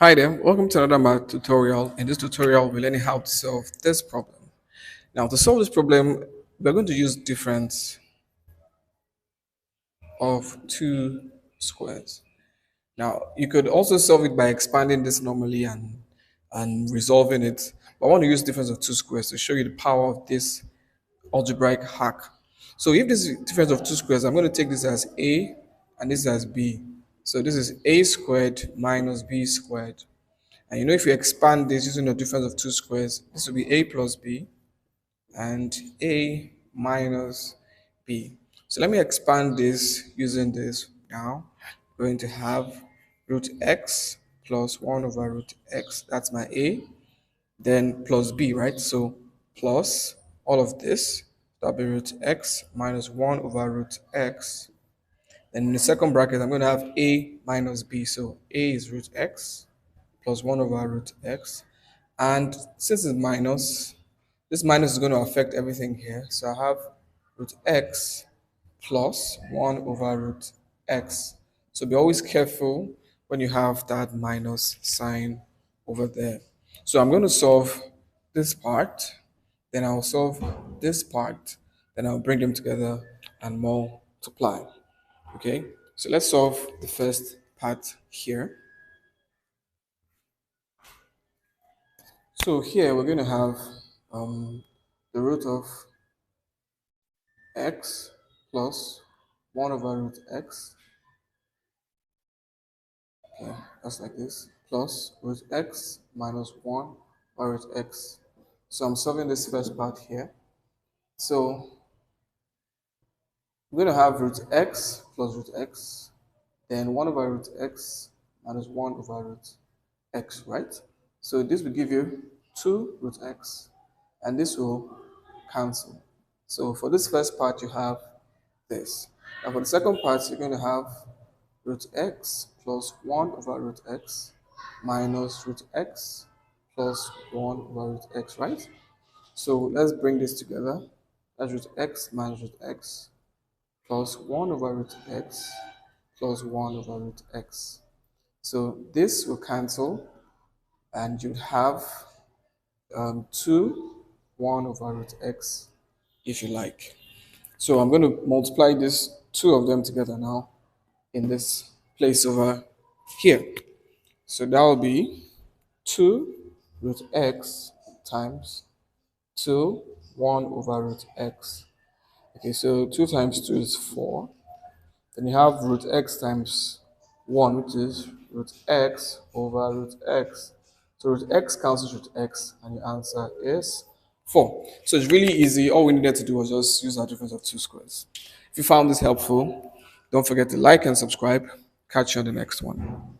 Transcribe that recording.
Hi there, welcome to another math tutorial. In this tutorial, we're learning how to solve this problem. Now, to solve this problem, we're going to use difference of two squares. Now, you could also solve it by expanding this normally and resolving it. But I want to use difference of two squares to show you the power of this algebraic hack. So if this is difference of two squares, I'm going to take this as a and this as b. So this is a squared minus b squared. And if you expand this using the difference of two squares, this will be a plus b and a minus b. So let me expand this using this now. We're going to have root x plus 1 over root x. That's my a. Then plus b, right? So plus all of this. That'll be root x minus 1 over root x. Then in the second bracket, I'm going to have a minus b. So a is root x plus 1 over root x. And since it's minus, this minus is going to affect everything here. So I have root x plus 1 over root x. So be always careful when you have that minus sign over there. So I'm going to solve this part, then I'll solve this part, then I'll bring them together and multiply. Okay, so let's solve the first part here. So here we're going to have the root of x plus 1 over root x. Okay, that's like this. Plus root x minus 1 over root x. So I'm solving this first part here. So we're going to have root x plus root x, then 1 over root x minus 1 over root x, right? So this will give you 2 root x, and this will cancel. So for this first part, you have this. Now for the second part, you're going to have root x plus 1 over root x minus root x plus 1 over root x, right? So let's bring this together. That's root x minus root x plus 1 over root x plus 1 over root x. So this will cancel, and you'd have 2 1 over root x if you like. So I'm going to multiply this two of them together now in this place over here. So that will be 2 root x times 2 1 over root x. Okay, so 2 times 2 is 4. Then you have root x times 1, which is root x over root x. So root x cancels root x, and your answer is 4. So it's really easy. All we needed to do was just use our difference of two squares. If you found this helpful, don't forget to like and subscribe. Catch you on the next one.